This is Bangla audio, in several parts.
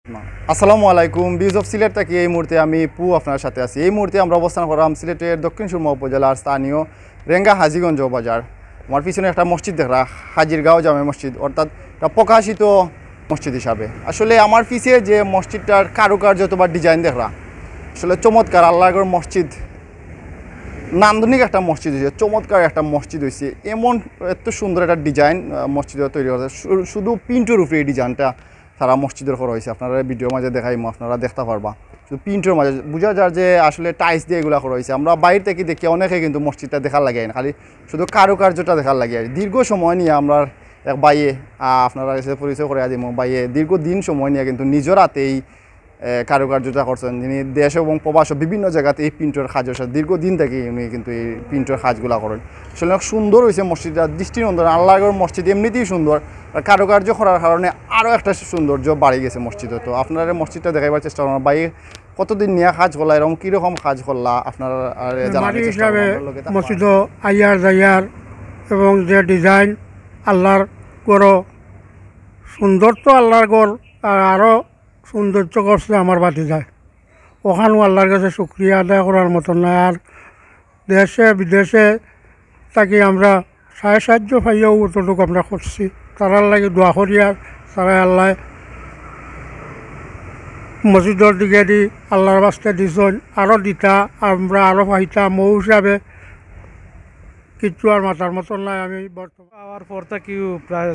আসসালামু আলাইকুম। ভিউজ অফ সিলেট থেকে এই মুহূর্তে আমি পু আপনার সাথে আছি। এই মুহূর্তে আমরা অবস্থান করলাম সিলেটের দক্ষিণ সুরমা উপজেলার স্থানীয় রেঙ্গা হাজিগঞ্জ বাজার। আমার পিছনে একটা মসজিদ দেখরা, হাজিরগাঁও জামে মসজিদ, অর্থাৎ একটা প্রকাশিত মসজিদ হিসাবে। আসলে আমার পিছে যে মসজিদটার কারুকার্য অথবা ডিজাইন দেখরা আসলে চমৎকার। আল্লাহর মসজিদ, নান্দনিক একটা মসজিদ হয়েছে, চমৎকার একটা মসজিদ হয়েছে। এমন এত সুন্দর একটা ডিজাইন মসজিদ তৈরি করেছে, শুধু প্রিন্টের উপরে এই ডিজাইনটা তারা মসজিদের করা হয়েছে। আপনারা ভিডিওর মাঝে দেখাইম, আপনারা দেখতে পারবা। শুধু প্রিন্টের মাঝে বোঝা যায় যে আসলে টাইলস দিয়ে এগুলো করা হয়েছে। আমরা বাইরে থেকে দেখি অনেকে কিন্তু মসজিদটা দেখার লাগে না, খালি শুধু কারুকার্যটা দেখার লাগে। দীর্ঘ সময় নিয়ে আমরা এক বাইয়ে আপনারা এসে পরিচয় করে দিব, বাইয়ে দীর্ঘদিন সময় নিয়ে কিন্তু নিজের হাতে এই কারুকার্যটা করছেন, যিনি দেশ এবং প্রবাস বিভিন্ন জায়গাতে এই প্রিন্টের কাজের সাথে দীর্ঘদিন থেকে উনি কিন্তু এই প্রিন্টের কাজগুলো করেন। আসলে অনেক সুন্দর হয়েছে মসজিদটা, দৃষ্টিনন্দন। আল্লাহর মসজিদ এমনিতেই সুন্দর, আর কারুকার্য করার কারণে আরও একটা সৌন্দর্য বাড়ি গেছে মসজিদে। তো আপনারা মসজিদটা দেখাবার চেষ্টা করেন। বাইরে কতদিন নিয়ে কাজ করলা, এরকম কীরকম কাজ করলা আপনার মসজিদ আইয়ার যাইয়ার এবং যে ডিজাইন আল্লাহর গড় সুন্দর, তো আল্লাহর গড় আরও সৌন্দর্য করছে আমার বাতি যায়। ওখানেও আল্লাহর কাছে শুক্রিয়া আদায় করার মতো নয়। আর দেশে বিদেশে তাকে আমরা সাহায্য পাইয়াও অতটুকু আমরা করছি। তারার লাগে দোয়া করি, আর তারা আল্লাহ মসজিদের দিকে দি আল্লাহর বাস্তে দিছেন, আরও দিতা আমরা আরও পাইতা। মৌ হিসাবে কিছু আর মাথার মতো নাই। আমি বর্তমান আওয়ার পর থেকেও প্রায়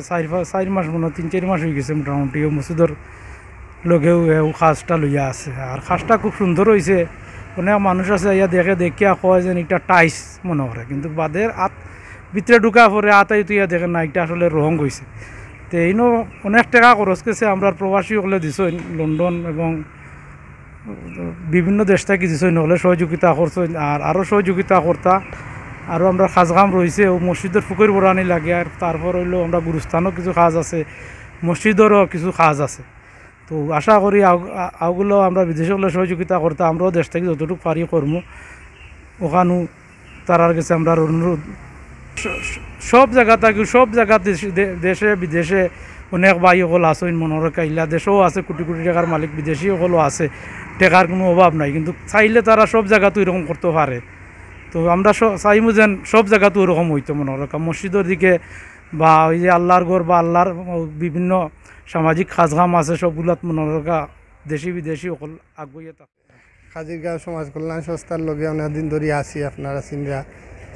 4 মাস মনে 3-4 মাস হয়ে গেছে মোটামুটি মসজিদের লগেও খাজটা লইয়া আছে। আর খাজটা খুব সুন্দর হয়েছে। অনেক মানুষ আছে ইয়া দেখিয়া কয় যেন এটা টাইস মনে করে, কিন্তু বাদের ভিতরে ঢুকা পরে আতাই তুইয়া দেখেন না এটা আসলে রং হয়েছে। তো এইনো অনেক টাকা খরচ করছে। আমরা প্রবাসী হলে দিছই, লন্ডন এবং বিভিন্ন দেশ থেকে দিছই, নহলে সহযোগিতা করছেন। আর আরও সহযোগিতা করতা। আরও আমরা খাজগাম রয়েছে, ও মসজিদের ফুকের বরানি লাগে। আর তারপর হইলেও আমরা গুরুস্থানও কিছু কাজ আছে, মসজিদেরও কিছু কাজ আছে। তো আশা করি আগুলো আমরা বিদেশে হলে সহযোগিতা করতে, আমরাও দেশ থেকে যতটুকু পারি করবো। ওখানেও তারার কাছে আমরা অনুরোধ, সব জায়গাতে দেশে বিদেশে অনেক ভাই সকল আছেন মনের কাইলা, দেশেও আছে কোটি কোটি টাকার মালিক, বিদেশি সকলও আছে। টাকার কোনো অভাব নাই, কিন্তু চাইলে তারা সব জায়গাতেও এরকম করতে পারে। তো আমরা চাইমু যেন সব জায়গাতেও এরকম হইতো মনের রাখা, মসজিদের দিকে বা ওই যে আল্লাহর ঘর বা আল্লাহর বিভিন্ন সামাজিক কাজকাম আছে সবগুলাত মনের রাখা দেশি বিদেশি সকল আগুয়ে থাকে। হাজিরগাঁও সমাজ কল্যাণ সংস্থার লগে অনেকদিন ধরে আছি। আপনারা চিনরা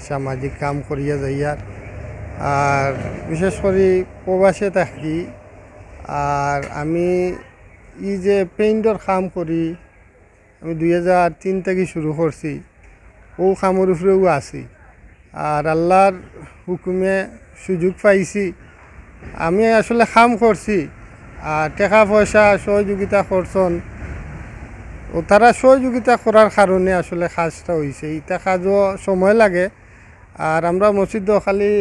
সামাজিক কাম করিয়া যাইয়ার, আর বিশেষ করে প্রবাসে থাকি। আর আমি এই যে পেইন্টর কাম করি, আমি 2003 থেকে শুরু করছি। ও কামের উপরেও আছি। আর আল্লাহর হুকুমে সুযোগ পাইছি, আমি আসলে কাম করছি। আর টাকা পয়সা সহযোগিতা করছেন, ও তারা সহযোগিতা করার কারণে আসলে কাজটা হয়েছে। এটা কাজও সময় লাগে। আর আমরা মসজিদ খালি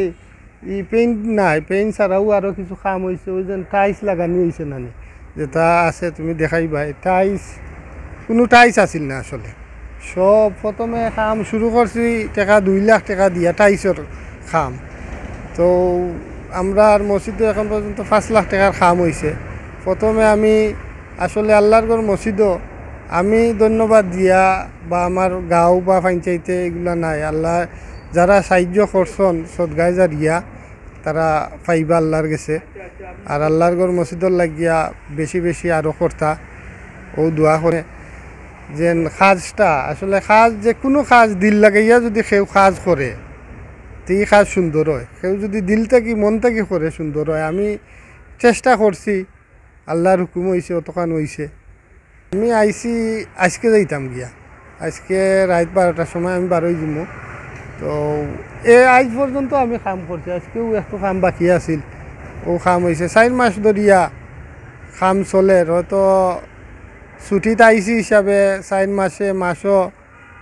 ই পেইন্ট নাই, পেইন্ট ছাড়াও আরও কিছু কাম হয়েছে। ওই যেন টাইলস লাগানি হয়েছে নানি, যেটা আছে তুমি দেখাইবা। টাইলস কোনো টাইলস আসিল না আসলে। সব প্রথমে কাম শুরু করছি টাকা 2 লাখ টাকা দিয়া টাইলসের কাম। তো আমরা আর মসজিদে এখন পর্যন্ত 5 লাখ টাকার কাম হয়েছে। প্রথমে আমি আসলে আল্লাহর ঘর মসজিদও আমি ধন্যবাদ দিয়া, বা আমার গাঁও বা পঞ্চায়েতে এগুলা নাই। আল্লাহ যারা সাহায্য করছেন সদগায় জারিয়া, তারা পাইবা আল্লাহর গেছে। আর আল্লাহর ঘর মসজিদর লাগিয়া বেশি বেশি আরও কর্তা ও দোয়া করে যেন কাজটা আসলে কাজ, যে কোনো কাজ দিল লাগাইয়া যদি কেউ কাজ করে তো এই কাজ সুন্দর হয়। কেউ যদি দিল থেকে মন থেকে করে সুন্দর হয়। আমি চেষ্টা করছি, আল্লাহর হুকুম হয়েছে, অতখান হয়েছে। আমি আইসি আজকে যাইতাম গিয়া, আজকে রাত 12টার সময় আমি বারোই যাবো। তো আজ পর্যন্ত আমি কাম করছি, আজকেও একটু কাম বাকি আছিল। ও কাম হয়েছে 4 মাস ধরিয়া কাম চলে। হয়তো ছুটিতে আইসি হিসাবে 4 মাসও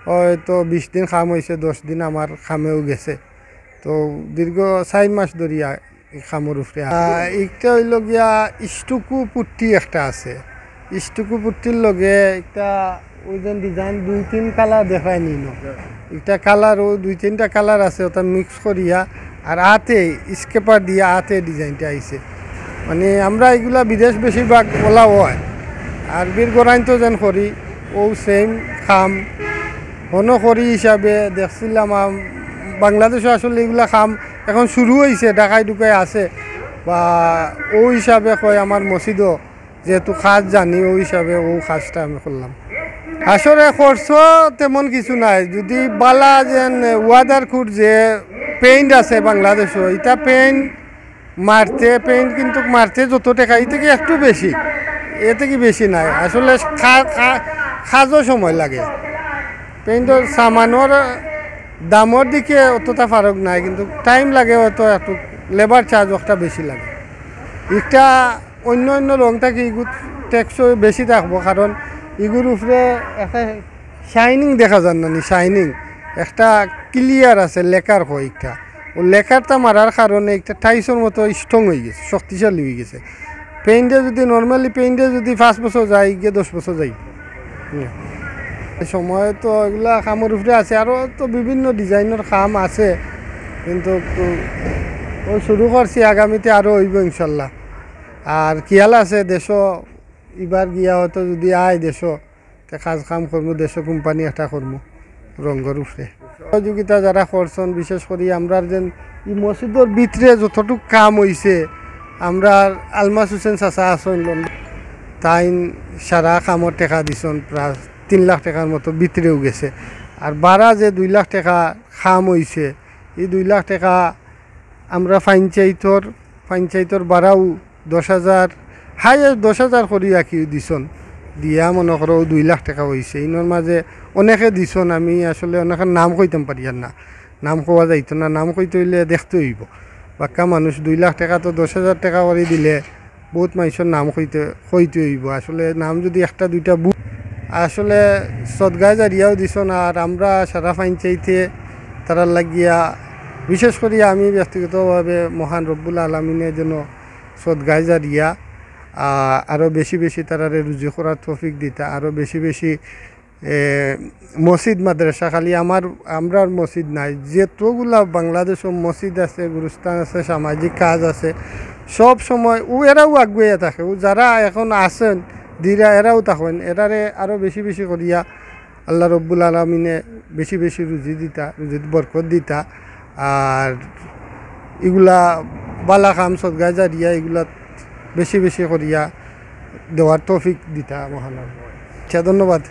হয়তো 20 দিন কাম হয়েছে, 10 দিন আমার কামেও গেছে। তো দীর্ঘ 4 মাস ধরিয়া কামের উপরে। একটা হইল গিয়া স্টুকু পুট্টি একটা আছে। স্টুকু পুট্টির লগে একটা ওই যে ডিজাইন 2-3 কালার দেখায় নিল। একটা কালার ও 2-3টা কালার আছে, ওটা মিক্স করিয়া আর হাতে স্কেপার দিয়া হাতে ডিজাইনটা আইছে। মানে আমরা এগুলা বিদেশ বেশিরভাগ বলা হয়। আরবির গোড়াইন তো যেন করি ও সেম খাম হন করি হিসাবে দেখছিলাম বাংলাদেশে আসলে এগুলা খাম এখন শুরু হয়েছে ঢাকায় ঢুকাই আছে বা ও হিসাবে কয় আমার মসজিদও যেহেতু খাস জানি ও হিসাবে ও খাসটা আমি করলাম। আসলে খরচ তেমন কিছু নাই যদি বালা যেন ওয়াদার খুঁট যে পেইন্ট আছে বাংলাদেশও এটা পেইন্ট কিন্তু মারতে যত টাকা এই থেকে একটু বেশি এ থেকে বেশি নাই আসলে খাজও সময় লাগে পেইন্টের সামানোর দামর দিকে অতটা ফারক নাই কিন্তু টাইম লাগে হয়তো একটু লেবার চার্জ একটা বেশি লাগে এটা অন্য অন্য রং থাকে ইগুর ট্যাক্সও বেশি থাকবো কারণ ইগুর উপরে একটা শাইনিং দেখা যান না শাইনিং একটা ক্লিয়ার আছে লেখার হয় একটা ও লেখারটা মারার কারণে একটা টাইসের মতো স্ট্রং হয়ে গেছে শক্তিশালী হয়ে গেছে পেইন্টে যদি নর্মালি পেইন্টে যদি 5 বছর যায় গিয়ে 10 বছর যাই সময় তো এগুলা কামের উপরে আছে আরও তো বিভিন্ন ডিজাইনের কাম আছে কিন্তু ও শুরু করছি আগামীতে আরও হইব ইনশাল্লাহ। আর খেয়াল আছে দেশও এবার গিয়া হয়তো যদি আয় দেশও কাজ কাম করবো দেশও কোম্পানি একটা করবো রঙের উপরে সহযোগিতা যারা করছেন বিশেষ করে আমরা যেন এই মসজিদের ভিতরে যতটুকু কাম হয়েছে আমরা আলমাস হোসেন চাচা আসন তাই সারা কামর টাকা দিছেন প্রায় 3 লাখ টাকার মতো ভিতরেও গেছে আর বারা যে 2 লাখ টাকা খাম হয়েছে এই 2 লাখ টাকা আমরা পঞ্চায়েতর বারাও 10,000 হাইয়েস্ট 10,000 করি রাখি দিছন দিয়া মনে করো 2 লাখ টাকা হয়েছে ইনোর মাঝে অনেকে দিছন আমি আসলে অনেকের নাম কইতাম পারি আর না নাম কোয়া যাইতো না নাম কইতে হইলে দেখতে হইব বাক্কা মানুষ 2 লাখ টাকা তো 10,000 টাকা করে দিলে বহুত মানুষের নাম কইতে হইব আসলে নাম যদি একটা দুইটা আসলে সদগায় জারিয়াও দিছন আর আমরা সারা পঞ্চায়েতে তারা লাগিয়া বিশেষ করে আমি ব্যক্তিগতভাবে মহান রব্বুল আলমিনের জন্য সদগায় জারিয়া আরও বেশি বেশি তারারে রুজি করার তৌফিক দিতা আরও বেশি বেশি মসজিদ মাদ্রাসা খালি আমরা মসজিদ নাই যেতগুলা বাংলাদেশও মসজিদ আছে গুরুস্থান আছে সামাজিক কাজ আছে সব সময় এরাও আগুয়ে থাকে যারা এখন আছেন দিরা এরাও থাকেন এরারে আরও বেশি বেশি করিয়া আল্লাহ রব্বুল আলমিনে বেশি বেশি রুজিত বরকত দিতা আর এগুলা বালা কাম সদগা জারিয়া এগুলা বেশি বেশি করিয়া দেওয়ার তৌফিক দিতা মহান। আচ্ছা ধন্যবাদ।